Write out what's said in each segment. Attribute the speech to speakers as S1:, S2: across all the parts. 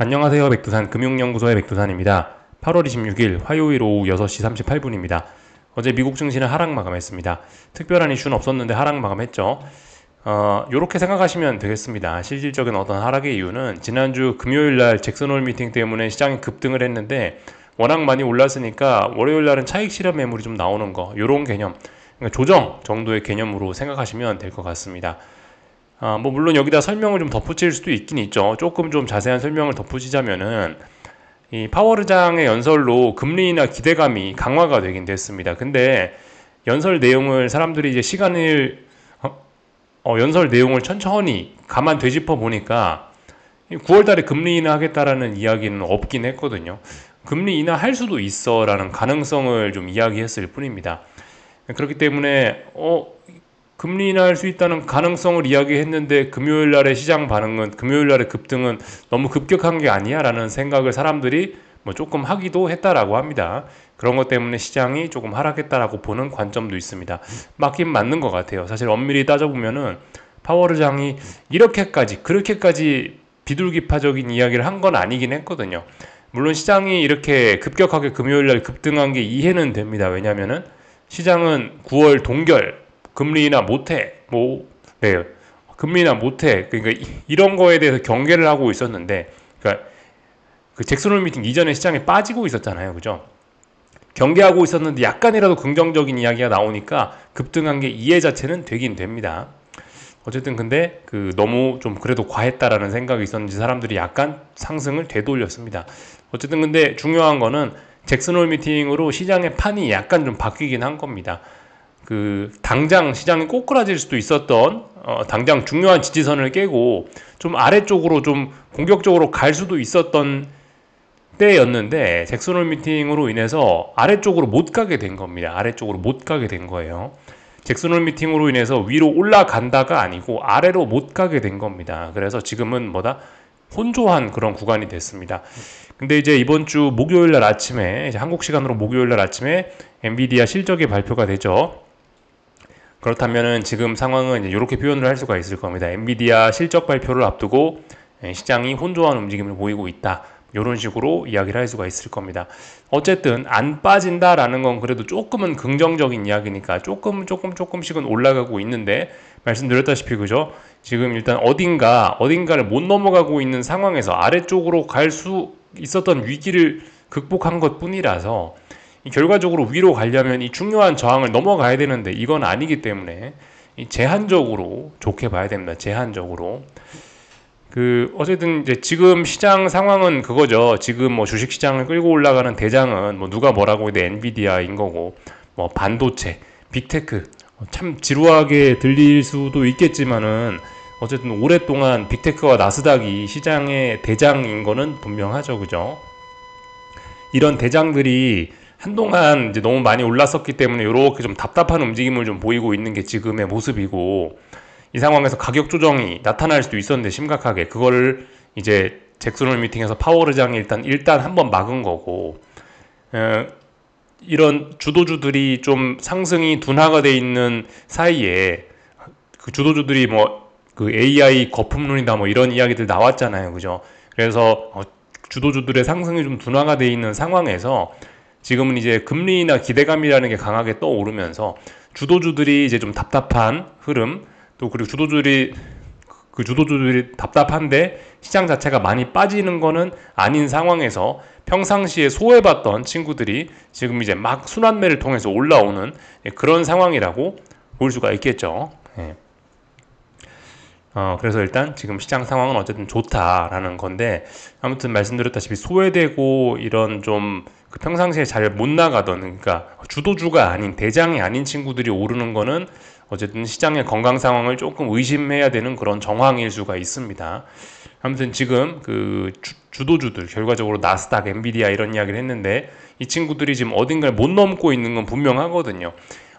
S1: 안녕하세요. 백두산 금융연구소의 백두산입니다. 8월 26일 화요일 오후 6시 38분입니다. 어제 미국 증시는 하락 마감했습니다. 특별한 이슈는 없었는데 하락 마감했죠. 요렇게 생각하시면 되겠습니다. 실질적인 어떤 하락의 이유는 지난주 금요일날 잭슨홀 미팅 때문에 시장이 급등을 했는데 워낙 많이 올랐으니까 월요일날은 차익 실현 매물이 좀 나오는 거, 요런 개념, 그러니까 조정 정도의 개념으로 생각하시면 될 것 같습니다. 뭐 물론 여기다 설명을 좀 덧붙일 수도 있긴 있죠. 조금 좀 자세한 설명을 덧붙이자면은 이 파월의장의 연설로 금리나 기대감이 강화가 되긴 됐습니다. 근데 연설 내용을 사람들이 이제 시간을 연설 내용을 천천히 가만 되짚어 보니까 9월 달에 금리 인하하겠다라는 이야기는 없긴 했거든요. 금리 인하할 수도 있어라는 가능성을 좀 이야기했을 뿐입니다. 그렇기 때문에 금리 인하할 수 있다는 가능성을 이야기했는데 금요일 날의 시장 반응은, 금요일 날의 급등은 너무 급격한 게 아니야 라는 생각을 사람들이 뭐 조금 하기도 했다라고 합니다. 그런 것 때문에 시장이 조금 하락했다라고 보는 관점도 있습니다. 맞긴 맞는 것 같아요. 사실 엄밀히 따져보면은 파월 의장이 이렇게까지 그렇게까지 비둘기파적인 이야기를 한 건 아니긴 했거든요. 물론 시장이 이렇게 급격하게 금요일 날 급등한 게 이해는 됩니다. 왜냐면은 시장은 9월 동결 금리 인하 못해, 네, 금리 인하 못해. 그러니까 이런 거에 대해서 경계를 하고 있었는데, 그러니까 그 잭슨홀 미팅 이전에 시장에 빠지고 있었잖아요, 그죠? 경계하고 있었는데 약간이라도 긍정적인 이야기가 나오니까 급등한 게 이해 자체는 되긴 됩니다. 어쨌든 근데 그 너무 좀 그래도 과했다라는 생각이 있었는지 사람들이 약간 상승을 되돌렸습니다. 어쨌든 근데 중요한 거는 잭슨홀 미팅으로 시장의 판이 약간 좀 바뀌긴 한 겁니다. 그 당장 시장이 꼬꾸라질 수도 있었던 당장 중요한 지지선을 깨고 좀 아래쪽으로 좀 공격적으로 갈 수도 있었던 때였는데 잭슨홀 미팅으로 인해서 아래쪽으로 못 가게 된 겁니다. 아래쪽으로 못 가게 된 거예요. 잭슨홀 미팅으로 인해서 위로 올라간다가 아니고 아래로 못 가게 된 겁니다. 그래서 지금은 뭐다? 혼조한 그런 구간이 됐습니다. 근데 이제 이번 주 목요일 날 아침에, 이제 한국 시간으로 목요일 날 아침에 엔비디아 실적이 발표가 되죠. 그렇다면은 지금 상황은 이제 이렇게 표현을 할 수가 있을 겁니다. 엔비디아 실적 발표를 앞두고 시장이 혼조한 움직임을 보이고 있다. 이런 식으로 이야기를 할 수가 있을 겁니다. 어쨌든 안 빠진다라는 건 그래도 조금은 긍정적인 이야기니까 조금씩은 올라가고 있는데 말씀드렸다시피 그죠? 지금 일단 어딘가를 못 넘어가고 있는 상황에서 아래쪽으로 갈 수 있었던 위기를 극복한 것 뿐이라서 결과적으로 위로 가려면 이 중요한 저항을 넘어가야 되는데 이건 아니기 때문에 제한적으로 좋게 봐야 됩니다. 제한적으로. 어쨌든 이제 지금 시장 상황은 그거죠. 지금 뭐 주식 시장을 끌고 올라가는 대장은 뭐 누가 뭐라고 해도 엔비디아인 거고, 뭐 반도체, 빅테크, 참 지루하게 들릴 수도 있겠지만은 어쨌든 오랫동안 빅테크와 나스닥이 시장의 대장인 거는 분명하죠. 그죠? 이런 대장들이 한동안 이제 너무 많이 올랐었기 때문에 이렇게 좀 답답한 움직임을 좀 보이고 있는 게 지금의 모습이고, 이 상황에서 가격 조정이 나타날 수도 있었는데 심각하게 그거를 이제 잭슨홀 미팅에서 파월 의장이 일단 한번 막은 거고, 이런 주도주들이 좀 상승이 둔화가 돼 있는 사이에 그 주도주들이 뭐 그 AI 거품론이다 뭐 이런 이야기들 나왔잖아요, 그죠? 그래서 주도주들의 상승이 좀 둔화가 돼 있는 상황에서 지금은 이제 금리나 기대감이라는 게 강하게 떠오르면서 주도주들이 이제 좀 답답한 흐름, 또 그리고 주도주들이 답답한데 시장 자체가 많이 빠지는 거는 아닌 상황에서 평상시에 소외받던 친구들이 지금 이제 막 순환매를 통해서 올라오는 그런 상황이라고 볼 수가 있겠죠. 예. 그래서 일단 지금 시장 상황은 어쨌든 좋다라는 건데, 아무튼 말씀드렸다시피 소외되고 이런 좀 그 평상시에 잘 못 나가던, 그러니까 주도주가 아닌 대장이 아닌 친구들이 오르는 거는 어쨌든 시장의 건강 상황을 조금 의심해야 되는 그런 정황일 수가 있습니다. 아무튼 지금 그 주도주들, 결과적으로 나스닥, 엔비디아 이런 이야기를 했는데 이 친구들이 지금 어딘가를 못 넘고 있는 건 분명하거든요.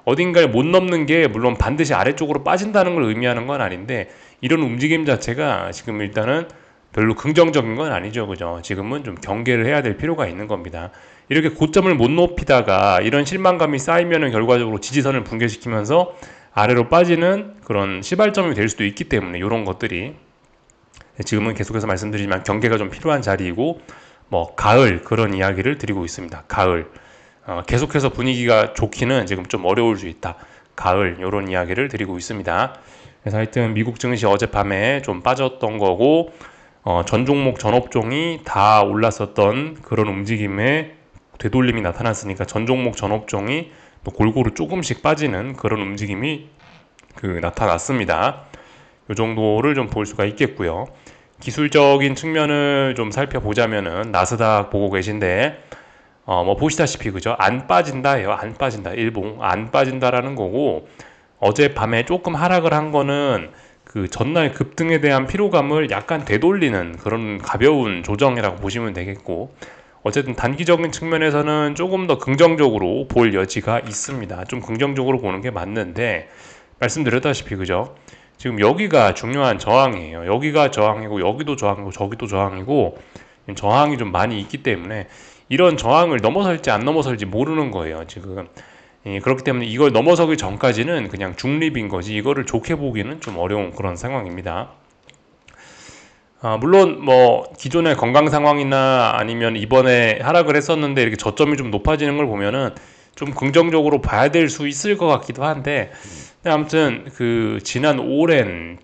S1: 어딘가를 못 넘는 게 물론 반드시 아래쪽으로 빠진다는 걸 의미하는 건 아닌데, 이런 움직임 자체가 지금 일단은 별로 긍정적인 건 아니죠. 그죠? 지금은 좀 경계를 해야 될 필요가 있는 겁니다. 이렇게 고점을 못 높이다가 이런 실망감이 쌓이면은 결과적으로 지지선을 붕괴시키면서 아래로 빠지는 그런 시발점이 될 수도 있기 때문에 이런 것들이 지금은 계속해서 말씀드리지만 경계가 좀 필요한 자리이고 뭐 가을 그런 이야기를 드리고 있습니다. 가을 계속해서 분위기가 좋기는 지금 좀 어려울 수 있다. 가을 이런 이야기를 드리고 있습니다. 그래서 하여튼 미국 증시 어젯밤에 좀 빠졌던 거고 전 종목 전 업종이 다 올랐었던 그런 움직임에 되돌림이 나타났으니까 전 종목 전 업종이 또 골고루 조금씩 빠지는 그런 움직임이 나타났습니다. 이 정도를 좀 볼 수가 있겠고요. 기술적인 측면을 좀 살펴보자면은 나스닥 보고 계신데 뭐 보시다시피 그죠? 안 빠진다예요. 안 빠진다. 일봉 안 빠진다라는 거고 어젯밤에 조금 하락을 한 거는 그 전날 급등에 대한 피로감을 약간 되돌리는 그런 가벼운 조정이라고 보시면 되겠고 어쨌든 단기적인 측면에서는 조금 더 긍정적으로 볼 여지가 있습니다. 좀 긍정적으로 보는 게 맞는데 말씀드렸다시피 그죠? 지금 여기가 중요한 저항이에요. 여기가 저항이고 여기도 저항이고 저기도 저항이고 저항이 좀 많이 있기 때문에 이런 저항을 넘어설지 안 넘어설지 모르는 거예요. 지금 그렇기 때문에 이걸 넘어서기 전까지는 그냥 중립인 거지 이거를 좋게 보기는 좀 어려운 그런 상황입니다. 물론 뭐 기존의 건강 상황이나 아니면 이번에 하락을 했었는데 이렇게 저점이 좀 높아지는 걸 보면은 좀 긍정적으로 봐야 될 수 있을 것 같기도 한데 아무튼 지난 오랜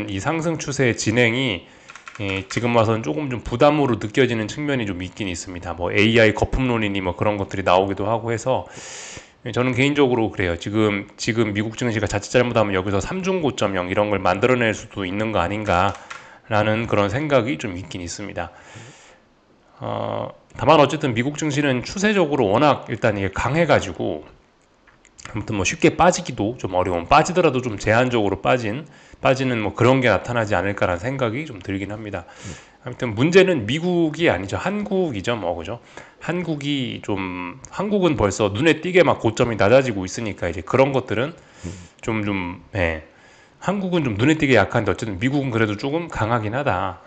S1: 이 상승 추세의 진행이 지금 와서는 조금 좀 부담으로 느껴지는 측면이 좀 있긴 있습니다. 뭐 AI 거품론이니 뭐 그런 것들이 나오기도 하고 해서 저는 개인적으로 그래요. 지금 미국 증시가 자칫 잘못하면 여기서 삼중 고점형 이런 걸 만들어낼 수도 있는 거 아닌가라는 그런 생각이 좀 있긴 있습니다. 다만 어쨌든 미국 증시는 추세적으로 워낙 일단 이게 강해가지고 아무튼 뭐 쉽게 빠지기도 좀 어려운 빠지더라도 좀 제한적으로 빠지는 뭐 그런 게 나타나지 않을까라는 생각이 좀 들긴 합니다. 아무튼 문제는 미국이 아니죠. 한국이죠. 뭐 그죠? 한국은 벌써 눈에 띄게 막 고점이 낮아지고 있으니까 이제 그런 것들은 한국은 좀 눈에 띄게 약한데 어쨌든 미국은 그래도 조금 강하긴 하다.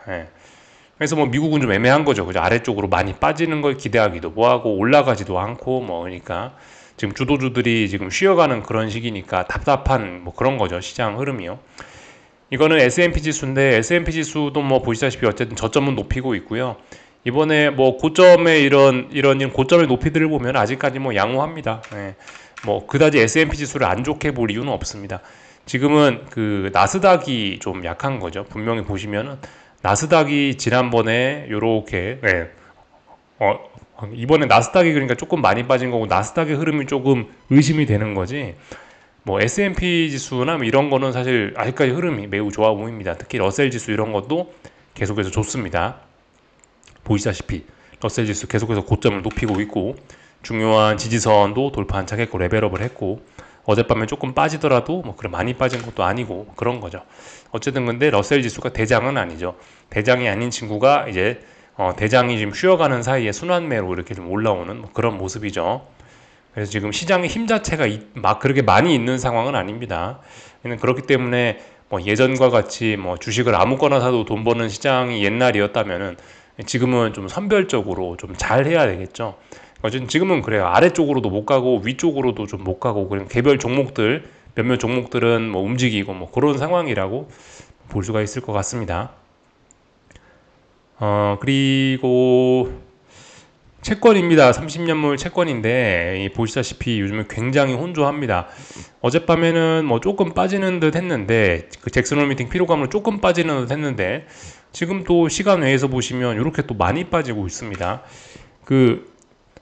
S1: 그래서 뭐 미국은 좀 애매한 거죠. 그죠? 아래쪽으로 많이 빠지는 걸 기대하기도 뭐하고 올라가지도 않고 뭐 그러니까 지금 주도주들이 지금 쉬어가는 그런 시기니까 답답한 뭐 그런 거죠. 시장 흐름이요. 이거는 S&P 지수인데 S&P 지수도 뭐 보시다시피 어쨌든 저점은 높이고 있고요. 이번에 뭐 고점의 이런 고점의 높이들을 보면 아직까지 뭐 양호합니다. 뭐 그다지 S&P 지수를 안 좋게 볼 이유는 없습니다. 지금은 나스닥이 좀 약한 거죠. 분명히 보시면은 나스닥이 지난번에 요렇게 이번에 나스닥이 그러니까 조금 많이 빠진 거고 나스닥의 흐름이 조금 의심이 되는 거지. 뭐 S&P 지수나 뭐 이런 거는 사실 아직까지 흐름이 매우 좋아 보입니다. 특히 러셀 지수 이런 것도 계속해서 좋습니다. 보시다시피 러셀 지수 계속해서 고점을 높이고 있고 중요한 지지선도 돌파 안착했고 레벨업을 했고 어젯밤에 조금 빠지더라도 뭐 그래 많이 빠진 것도 아니고 그런 거죠. 어쨌든 근데 러셀 지수가 대장은 아니죠. 대장이 아닌 친구가 이제 대장이 지금 쉬어가는 사이에 순환매로 이렇게 좀 올라오는 뭐 그런 모습이죠. 그래서 지금 시장의 힘 자체가 막 그렇게 많이 있는 상황은 아닙니다. 그렇기 때문에 뭐 예전과 같이 뭐 주식을 아무거나 사도 돈 버는 시장이 옛날이었다면은 지금은 좀 선별적으로 좀 잘 해야 되겠죠. 어쨌든 지금은 그래요. 아래쪽으로도 못 가고 위쪽으로도 좀 못 가고 그냥 개별 종목들 몇몇 종목들은 뭐 움직이고 뭐 그런 상황이라고 볼 수가 있을 것 같습니다. 그리고 채권입니다. 30년물 채권인데 보시다시피 요즘에 굉장히 혼조합니다. 어젯밤에는 뭐 조금 빠지는 듯 했는데 잭슨홀 미팅 피로감으로 조금 빠지는 듯 했는데 지금 또 시간 외에서 보시면 이렇게 또 많이 빠지고 있습니다.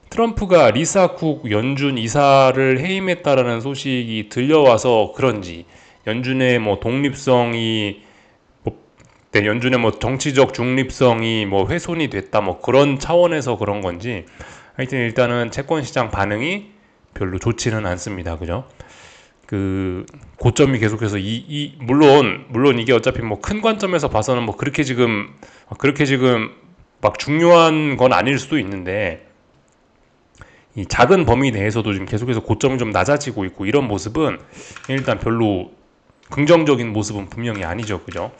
S1: 트럼프가 리사 쿡 연준 이사를 해임했다라는 소식이 들려와서 그런지 연준의 뭐 독립성이 연준의 뭐 정치적 중립성이 뭐 훼손이 됐다 뭐 그런 차원에서 그런 건지 하여튼 일단은 채권 시장 반응이 별로 좋지는 않습니다. 그죠? 고점이 계속해서 물론 이게 어차피 뭐 큰 관점에서 봐서는 뭐 그렇게 지금 막 중요한 건 아닐 수도 있는데 이 작은 범위 내에서도 지금 계속해서 고점이 좀 낮아지고 있고 이런 모습은 일단 별로 긍정적인 모습은 분명히 아니죠. 그죠?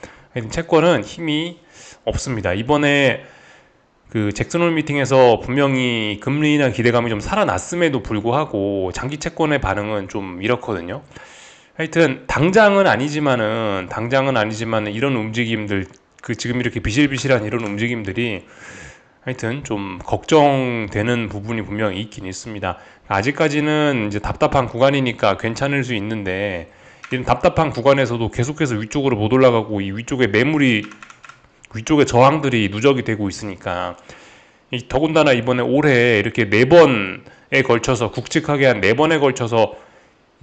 S1: 채권은 힘이 없습니다. 이번에 잭슨홀 미팅에서 분명히 금리나 기대감이 좀 살아났음에도 불구하고 장기 채권의 반응은 좀 이렇거든요. 하여튼 당장은 아니지만은 이런 움직임들 지금 이렇게 비실비실한 이런 움직임들이 하여튼 좀 걱정되는 부분이 분명히 있긴 있습니다. 아직까지는 이제 답답한 구간이니까 괜찮을 수 있는데, 이런 답답한 구간에서도 계속해서 위쪽으로 못 올라가고 이 위쪽에 위쪽에 저항들이 누적이 되고 있으니까, 더군다나 이번에 올해 이렇게 4번에 걸쳐서 굵직하게 한 4번에 걸쳐서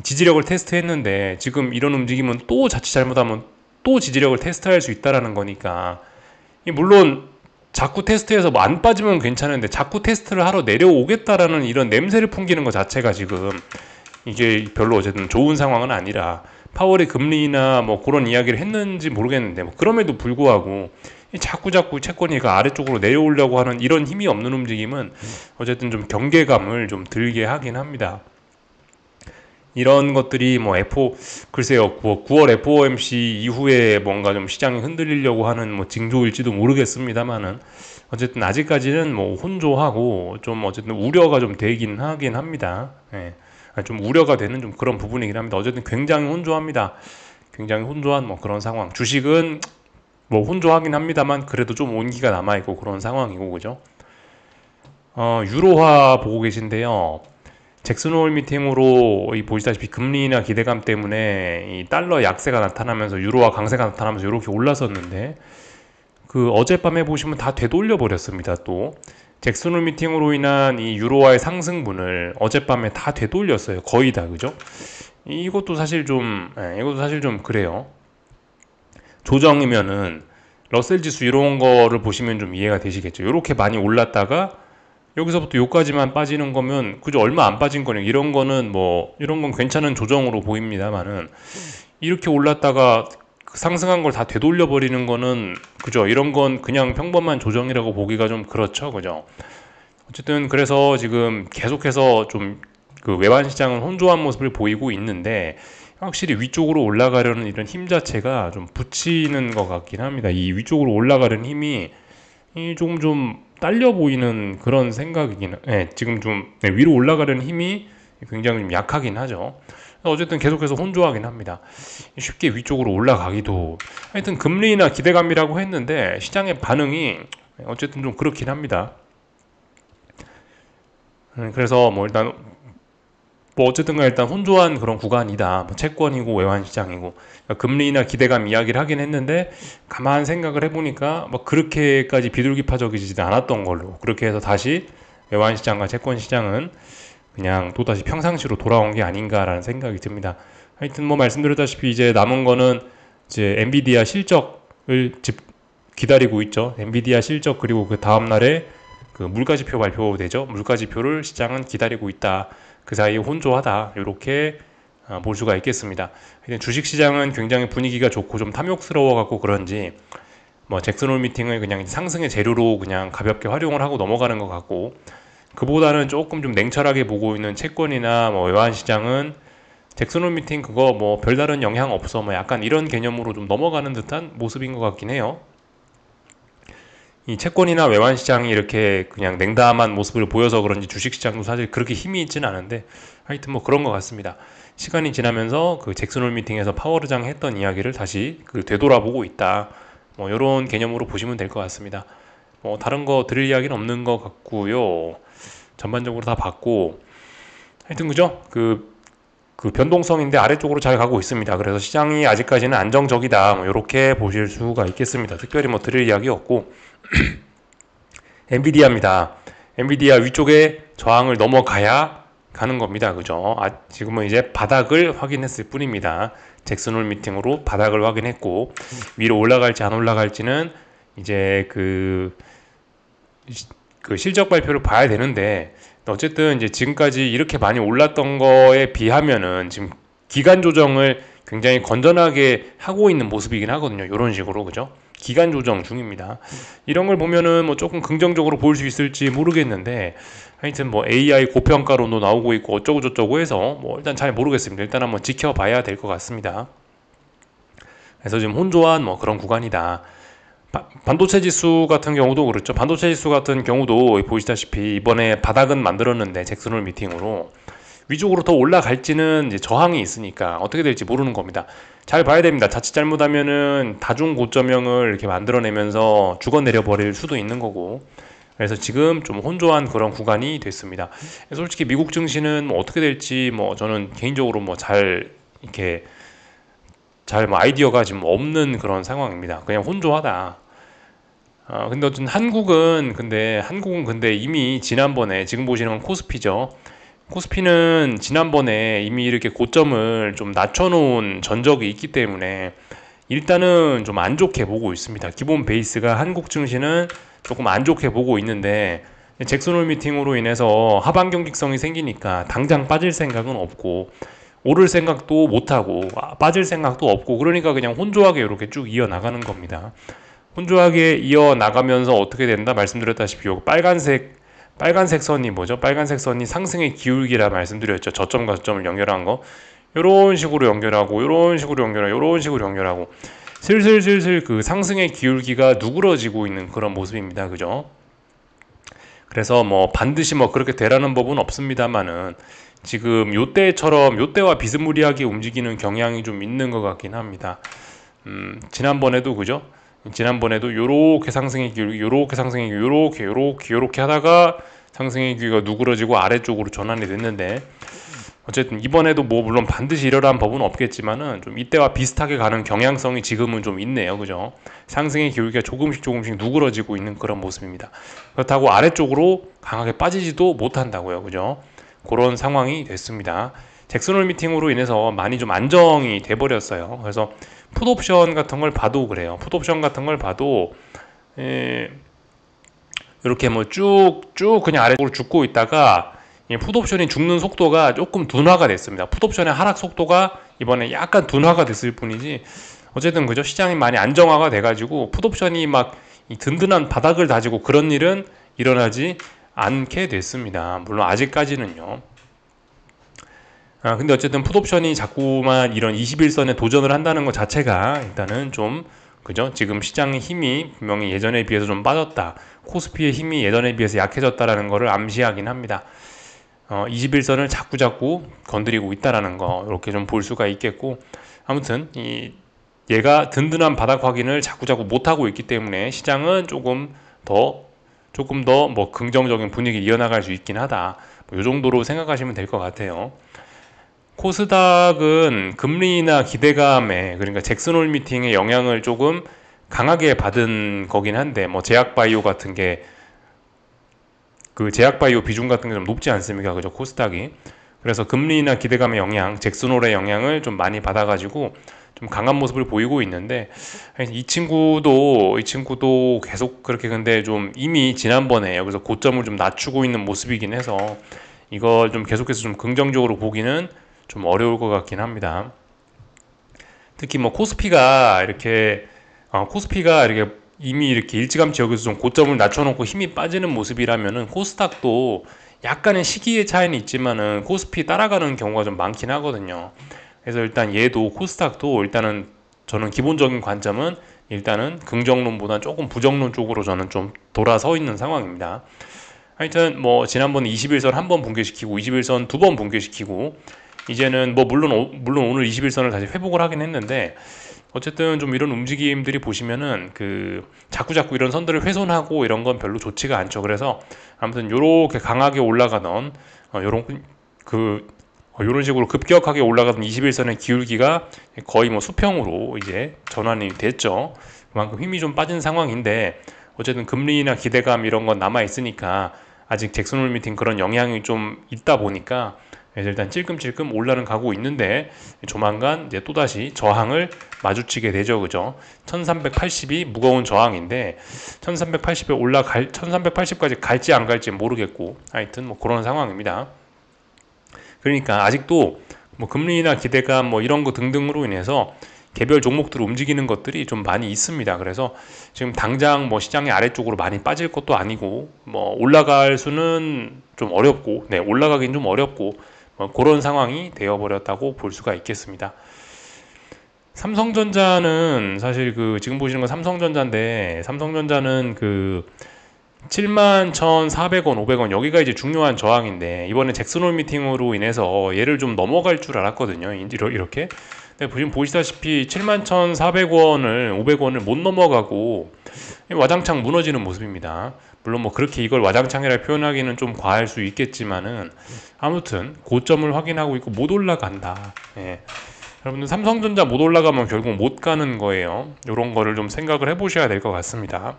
S1: 지지력을 테스트했는데, 지금 이런 움직임은 또 자칫 잘못하면 또 지지력을 테스트할 수 있다라는 거니까, 물론 자꾸 테스트해서 뭐 안 빠지면 괜찮은데 자꾸 테스트를 하러 내려오겠다라는 이런 냄새를 풍기는 것 자체가 지금 이게 별로 어쨌든 좋은 상황은 아니라, 파월이 금리나 뭐 그런 이야기를 했는지 모르겠는데, 뭐 그럼에도 불구하고 자꾸 채권이 아래쪽으로 내려오려고 하는 이런 힘이 없는 움직임은 어쨌든 좀 경계감을 좀 들게 하긴 합니다. 이런 것들이 뭐 글쎄요, 9월 FOMC 이후에 뭔가 좀 시장이 흔들리려고 하는 뭐 징조일지도 모르겠습니다만은, 어쨌든 아직까지는 뭐 혼조하고 좀 어쨌든 우려가 좀 되긴 하긴 합니다. 예. 좀 우려가 되는 좀 그런 부분이긴 합니다. 어쨌든 굉장히 혼조합니다. 굉장히 혼조한 뭐 그런 상황. 주식은 뭐 혼조하긴 합니다만 그래도 좀 온기가 남아있고 그런 상황이고, 그죠? 유로화 보고 계신데요. 잭슨 홀 미팅으로 보시다시피 금리나 기대감 때문에 이 달러 약세가 나타나면서 유로화 강세가 나타나면서 이렇게 올랐었는데, 어젯밤에 보시면 다 되돌려 버렸습니다. 또 잭슨 홀 미팅으로 인한 이 유로화의 상승분을 어젯밤에 다 되돌렸어요. 거의 다, 그죠? 이것도 사실 좀 그래요. 조정이면은 러셀 지수 이런 거를 보시면 좀 이해가 되시겠죠. 이렇게 많이 올랐다가 여기서부터 여기까지만 빠지는 거면, 그죠? 얼마 안 빠진 거냐. 이런 건 괜찮은 조정으로 보입니다만은, 이렇게 올랐다가 상승한 걸 다 되돌려 버리는 거는, 그죠? 이런 건 그냥 평범한 조정이라고 보기가 좀 그렇죠. 그죠? 어쨌든 그래서 지금 계속해서 좀 외환 시장은 혼조한 모습을 보이고 있는데, 확실히 위쪽으로 올라가려는 이런 힘 자체가 좀 붙이는 것 같긴 합니다. 이 위쪽으로 올라가려는 힘이 조금 좀 딸려 보이는 그런 생각이긴, 지금 좀 위로 올라가려는 힘이 굉장히 좀 약하긴 하죠. 어쨌든 계속해서 혼조하긴 합니다. 쉽게 위쪽으로 올라가기도, 하여튼 금리나 기대감이라고 했는데 시장의 반응이 어쨌든 좀 그렇긴 합니다. 그래서 뭐 일단 뭐 어쨌든가 일단 혼조한 그런 구간이다. 뭐 채권이고 외환시장이고, 그러니까 금리나 기대감 이야기를 하긴 했는데, 가만 생각을 해보니까 뭐 그렇게까지 비둘기파적이지 않았던 걸로, 그렇게 해서 다시 외환시장과 채권시장은 그냥 또다시 평상시로 돌아온 게 아닌가라는 생각이 듭니다. 하여튼 뭐 말씀드렸다시피 이제 남은 거는 이제 엔비디아 실적을 기다리고 있죠. 엔비디아 실적, 그리고 그 다음날에 물가지표 발표되죠. 물가지표를 시장은 기다리고 있다. 그 사이에 혼조하다, 이렇게 볼 수가 있겠습니다. 주식시장은 굉장히 분위기가 좋고 좀 탐욕스러워 갖고 그런지, 뭐 잭슨 홀 미팅을 그냥 상승의 재료로 그냥 가볍게 활용을 하고 넘어가는 것 같고, 그보다는 조금 좀 냉철하게 보고 있는 채권이나 뭐 외환시장은 잭슨 홀 미팅 그거 뭐 별다른 영향 없어, 뭐 약간 이런 개념으로 좀 넘어가는 듯한 모습인 것 같긴 해요. 이 채권이나 외환시장이 이렇게 그냥 냉담한 모습을 보여서 그런지 주식시장도 사실 그렇게 힘이 있지는 않은데, 하여튼 뭐 그런 것 같습니다. 시간이 지나면서 잭슨 홀 미팅에서 파월 의장이 했던 이야기를 다시 되돌아보고 있다, 뭐 이런 개념으로 보시면 될 것 같습니다. 뭐 다른 거 드릴 이야기는 없는 것 같고요. 전반적으로 다 봤고, 하여튼 그죠? 변동성인데 아래쪽으로 잘 가고 있습니다. 그래서 시장이 아직까지는 안정적이다, 뭐 이렇게 보실 수가 있겠습니다. 특별히 뭐 드릴 이야기 없고, 엔비디아입니다. 엔비디아 위쪽에 저항을 넘어가야 가는 겁니다. 그죠? 지금은 이제 바닥을 확인했을 뿐입니다. 잭슨 홀 미팅으로 바닥을 확인했고, 위로 올라갈지 안 올라갈지는 이제 실적 발표를 봐야 되는데, 어쨌든 이제 지금까지 이렇게 많이 올랐던 거에 비하면은 지금 기간 조정을 굉장히 건전하게 하고 있는 모습이긴 하거든요. 이런 식으로, 그죠? 기간 조정 중입니다. 이런 걸 보면은 뭐 조금 긍정적으로 볼 수 있을지 모르겠는데, 하여튼 뭐 AI 고평가론도 나오고 있고 어쩌고 저쩌고 해서 뭐 일단 잘 모르겠습니다. 일단 한번 지켜봐야 될 것 같습니다. 그래서 지금 혼조한 뭐 그런 구간이다. 반도체 지수 같은 경우도 그렇죠. 반도체 지수 같은 경우도 보시다시피 이번에 바닥은 만들었는데 잭슨 홀 미팅으로 위쪽으로 더 올라갈지는 이제 저항이 있으니까 어떻게 될지 모르는 겁니다. 잘 봐야 됩니다. 자칫 잘못하면은 다중 고점형을 이렇게 만들어내면서 죽어내려 버릴 수도 있는 거고. 그래서 지금 좀 혼조한 그런 구간이 됐습니다. 솔직히 미국 증시는 뭐 어떻게 될지 뭐 저는 개인적으로 뭐 잘 이렇게 잘 뭐 아이디어가 지금 없는 그런 상황입니다. 그냥 혼조하다. 근데 어쨌든 한국은 근데 이미 지난번에 지금 보시는 건 코스피죠. 코스피는 지난번에 이미 이렇게 고점을 좀 낮춰놓은 전적이 있기 때문에 일단은 좀 안 좋게 보고 있습니다. 기본 베이스가 한국 증시는 조금 안 좋게 보고 있는데 잭슨홀 미팅으로 인해서 하방 경직성이 생기니까 당장 빠질 생각은 없고 오를 생각도 못하고 빠질 생각도 없고 그러니까 그냥 혼조하게 이렇게 쭉 이어나가는 겁니다. 혼조하게 이어나가면서 어떻게 된다 말씀드렸다시피 빨간색 선이 뭐죠? 빨간색 선이 상승의 기울기라 말씀드렸죠. 저점과 저점을 연결한 거. 요런 식으로 연결하고 요런 식으로 연결하고 요런 식으로 연결하고 슬슬 그 상승의 기울기가 누그러지고 있는 그런 모습입니다. 그죠? 그래서 뭐 반드시 뭐 그렇게 되라는 법은 없습니다만은 지금 요때와 비스무리하게 움직이는 경향이 좀 있는 것 같긴 합니다. 지난번에도 그죠? 지난번에도 요렇게 상승의 기울기, 요렇게 하다가 상승의 기울기가 누그러지고 아래쪽으로 전환이 됐는데 어쨌든 이번에도 뭐 물론 반드시 이러라는 법은 없겠지만은 좀 이때와 비슷하게 가는 경향성이 지금은 좀 있네요. 그죠? 상승의 기울기가 조금씩 누그러지고 있는 그런 모습입니다. 그렇다고 아래쪽으로 강하게 빠지지도 못한다고요. 그죠? 그런 상황이 됐습니다. 잭슨홀 미팅으로 인해서 많이 좀 안정이 돼 버렸어요. 그래서 풋옵션 같은 걸 봐도 그래요. 풋옵션 같은 걸 봐도 이렇게 뭐 쭉 그냥 아래쪽으로 죽고 있다가 풋옵션이 죽는 속도가 조금 둔화가 됐습니다. 풋옵션의 하락 속도가 이번에 약간 둔화가 됐을 뿐이지 어쨌든 그죠? 시장이 많이 안정화가 돼가지고 풋옵션이 막 이 든든한 바닥을 다지고 그런 일은 일어나지 않게 됐습니다. 물론 아직까지는요. 근데 어쨌든 풋옵션이 자꾸만 이런 21선에 도전을 한다는 것 자체가 일단은 좀 그죠? 지금 시장의 힘이 분명히 예전에 비해서 좀 빠졌다. 코스피의 힘이 예전에 비해서 약해졌다라는 것을 암시하긴 합니다. 21선을 자꾸 건드리고 있다라는 거 이렇게 좀 볼 수가 있겠고 아무튼 얘가 든든한 바닥 확인을 자꾸 못하고 있기 때문에 시장은 조금 더 뭐 긍정적인 분위기 이어나갈 수 있긴 하다. 뭐이 정도로 생각하시면 될 것 같아요. 코스닥은 금리나 기대감에 그러니까 잭슨홀 미팅의 영향을 조금 강하게 받은 거긴 한데 뭐 제약바이오 같은 게 그 제약바이오 비중 같은 게 좀 높지 않습니까? 그죠? 코스닥이. 그래서 금리나 기대감의 영향, 잭슨홀의 영향을 좀 많이 받아가지고 좀 강한 모습을 보이고 있는데 이 친구도 계속 그렇게 근데 좀 이미 지난번에 여기서 고점을 좀 낮추고 있는 모습이긴 해서 이걸 좀 계속해서 좀 긍정적으로 보기는 좀 어려울 것 같긴 합니다. 특히 뭐 코스피가 이렇게 이미 이렇게 일찌감치 여기서 좀 고점을 낮춰놓고 힘이 빠지는 모습이라면은 코스닥도 약간의 시기의 차이는 있지만은 코스피 따라가는 경우가 좀 많긴 하거든요. 그래서 일단 얘도 코스닥도 일단은 저는 기본적인 관점은 일단은 긍정론보다 조금 부정론 쪽으로 저는 좀 돌아서 있는 상황입니다. 하여튼 뭐 지난번에 21선 한 번 붕괴시키고 21선 두 번 붕괴시키고 이제는 뭐 물론 오늘 21선을 다시 회복을 하긴 했는데 어쨌든 좀 이런 움직임들이 보시면은 그 자꾸 이런 선들을 훼손하고 이런 건 별로 좋지가 않죠. 그래서 아무튼 요렇게 강하게 올라가던 요런 식으로 급격하게 올라가던 21선의 기울기가 거의 뭐 수평으로 이제 전환이 됐죠. 그만큼 힘이 좀 빠진 상황인데 어쨌든 금리나 기대감 이런 건 남아 있으니까 아직 잭슨홀 미팅 그런 영향이 좀 있다 보니까 일단 찔끔찔끔 올라는 가고 있는데 조만간 이제 또다시 저항을 마주치게 되죠. 그죠? 1380이 무거운 저항인데 1380까지 갈지 안 갈지 모르겠고 하여튼 뭐 그런 상황입니다. 그러니까 아직도 뭐 금리나 기대감 뭐 이런 거 등등으로 인해서 개별 종목들 움직이는 것들이 좀 많이 있습니다. 그래서 지금 당장 뭐 시장의 아래쪽으로 많이 빠질 것도 아니고 뭐 올라갈 수는 좀 어렵고 올라가긴 좀 어렵고 그런 상황이 되어버렸다고 볼 수가 있겠습니다. 삼성전자는 사실 그 지금 보시는 건 삼성전자인데 삼성전자는 그 71,400원, 500원 여기가 이제 중요한 저항인데 이번에 잭슨홀 미팅으로 인해서 얘를 좀 넘어갈 줄 알았거든요. 이렇게. 근데 지금 보시다시피 71,400원을 500원을 못 넘어가고 와장창 무너지는 모습입니다. 물론 뭐 그렇게 이걸 와장창이라 표현하기는 좀 과할 수 있겠지만은 아무튼 고점을 확인하고 있고 못 올라간다. 예. 여러분들 삼성전자 못 올라가면 결국 못 가는 거예요. 이런 거를 좀 생각을 해보셔야 될 것 같습니다.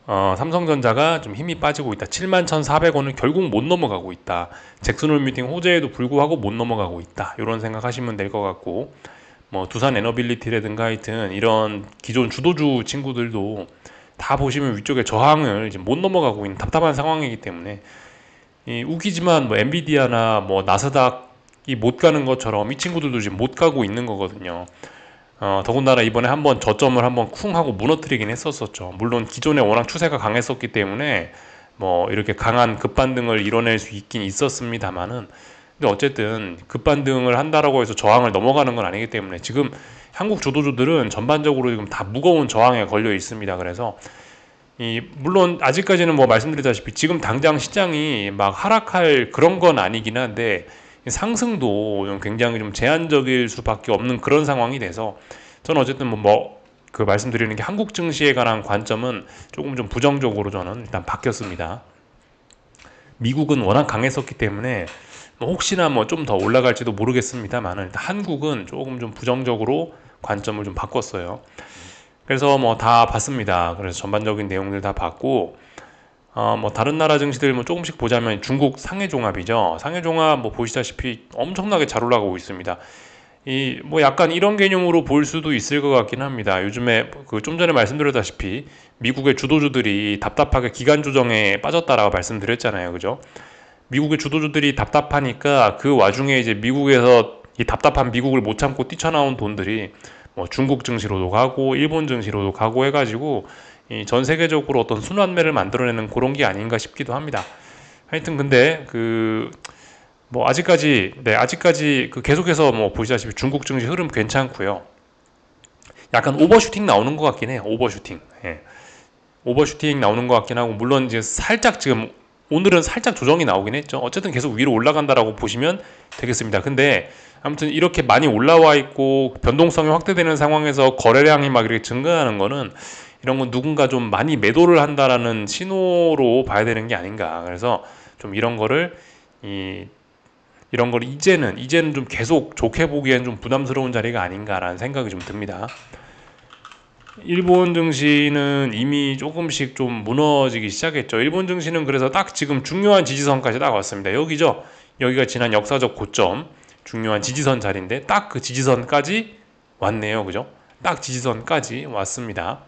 S1: 삼성전자가 좀 힘이 빠지고 있다. 71,400원을 결국 못 넘어가고 있다. 잭슨홀 미팅 호재에도 불구하고 못 넘어가고 있다. 이런 생각하시면 될 것 같고, 뭐 두산 에너빌리티라든가 하여튼 이런 기존 주도주 친구들도 다 보시면 위쪽에 저항을 이제 못 넘어가고 있는 답답한 상황이기 때문에 웃기지만 뭐 엔비디아나 뭐 나스닥이 못 가는 것처럼 이 친구들도 지금 못 가고 있는 거거든요. 더군다나 이번에 한번 저점을 한번 쿵 하고 무너뜨리긴 했었었죠. 물론 기존에 워낙 추세가 강했었기 때문에 뭐 이렇게 강한 급반등을 이뤄낼 수 있긴 있었습니다만은, 근데 어쨌든 급반등을 한다라고 해서 저항을 넘어가는 건 아니기 때문에 지금 한국 주도주들은 전반적으로 지금 다 무거운 저항에 걸려 있습니다. 그래서 물론 아직까지는 뭐 말씀드렸다시피 지금 당장 시장이 막 하락할 그런 건 아니긴 한데 상승도 좀 굉장히 좀 제한적일 수밖에 없는 그런 상황이 돼서 저는 어쨌든 그 말씀드리는 게 한국 증시에 관한 관점은 조금 좀 부정적으로 저는 일단 바뀌었습니다. 미국은 워낙 강했었기 때문에 혹시나 뭐 좀 더 올라갈지도 모르겠습니다만 일단 한국은 조금 좀 부정적으로 관점을 좀 바꿨어요. 그래서 뭐 다 봤습니다. 그래서 전반적인 내용들 다 봤고 뭐 다른 나라 증시들 뭐 조금씩 보자면 중국 상해종합이죠. 상해종합 뭐 보시다시피 엄청나게 잘 올라가고 있습니다. 뭐 약간 이런 개념으로 볼 수도 있을 것 같긴 합니다. 요즘에 그 좀 전에 말씀드렸다시피 미국의 주도주들이 답답하게 기간 조정에 빠졌다라고 말씀드렸잖아요. 그죠? 미국의 주도주들이 답답하니까 그 와중에 이제 미국에서 이 답답한 미국을 못 참고 뛰쳐나온 돈들이 뭐 중국 증시로도 가고 일본 증시로도 가고 해가지고 전 세계적으로 어떤 순환매를 만들어내는 그런 게 아닌가 싶기도 합니다. 하여튼 근데 뭐 아직까지 그 계속해서 뭐 보시다시피 중국 증시 흐름 괜찮고요. 약간 오버슈팅 나오는 것 같긴 해요. 오버슈팅. 예. 오버슈팅 나오는 것 같긴 하고, 물론 이제 살짝 지금 오늘은 살짝 조정이 나오긴 했죠. 어쨌든 계속 위로 올라간다라고 보시면 되겠습니다. 근데 아무튼 이렇게 많이 올라와 있고 변동성이 확대되는 상황에서 거래량이 막 이렇게 증가하는 거는 이런 건 누군가 좀 많이 매도를 한다라는 신호로 봐야 되는 게 아닌가. 그래서 좀 이런 거를 이제는 좀 계속 좋게 보기엔 좀 부담스러운 자리가 아닌가라는 생각이 좀 듭니다. 일본 증시는 이미 조금씩 좀 무너지기 시작했죠. 일본 증시는 그래서 딱 지금 중요한 지지선까지 딱 왔습니다. 여기죠. 여기가 지난 역사적 고점, 중요한 지지선 자리인데 딱 그 지지선까지 왔네요. 그죠? 딱 지지선까지 왔습니다.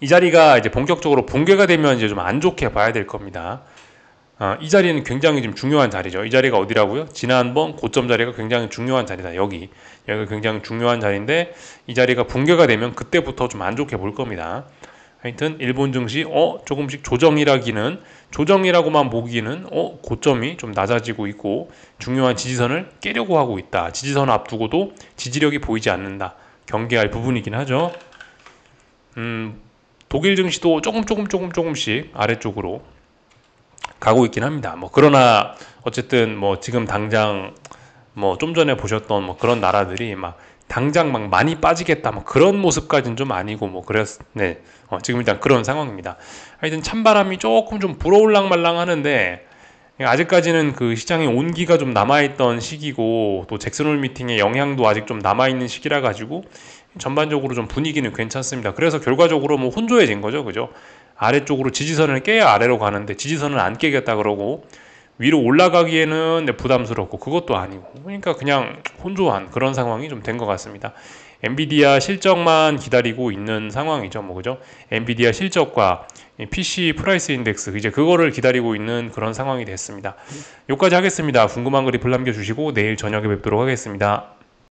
S1: 이 자리가 이제 본격적으로 붕괴가 되면 이제 좀 안 좋게 봐야 될 겁니다. 이 자리는 굉장히 좀 중요한 자리죠. 이 자리가 어디라고요? 지난번 고점 자리가 굉장히 중요한 자리다. 여기가 굉장히 중요한 자리인데 이 자리가 붕괴가 되면 그때부터 좀 안 좋게 볼 겁니다. 하여튼 일본 증시 조금씩 조정이라고만 보기는 고점이 좀 낮아지고 있고 중요한 지지선을 깨려고 하고 있다. 지지선을 앞두고도 지지력이 보이지 않는다. 경계할 부분이긴 하죠. 독일 증시도 조금씩 아래쪽으로 가고 있긴 합니다. 뭐 그러나 어쨌든 뭐 지금 당장 뭐 좀 전에 보셨던 뭐 그런 나라들이 막 당장 막 많이 빠지겠다 뭐 그런 모습까지는 좀 아니고 뭐 네. 지금 일단 그런 상황입니다. 하여튼 찬바람이 조금 좀 불어올랑말랑 하는데 아직까지는 그 시장의 온기가 좀 남아있던 시기고 또 잭슨홀 미팅의 영향도 아직 좀 남아있는 시기라 가지고 전반적으로 좀 분위기는 괜찮습니다. 그래서 결과적으로 뭐 혼조해진 거죠. 그죠? 아래쪽으로 지지선을 깨야 아래로 가는데 지지선을 안 깨겠다 그러고 위로 올라가기에는 부담스럽고 그것도 아니고 그러니까 그냥 혼조한 그런 상황이 좀 된 것 같습니다. 엔비디아 실적만 기다리고 있는 상황이죠. 뭐 그죠? 엔비디아 실적과 PC 프라이스 인덱스 이제 그거를 기다리고 있는 그런 상황이 됐습니다. 여기까지 하겠습니다. 궁금한 거 리플 남겨주시고 내일 저녁에 뵙도록 하겠습니다.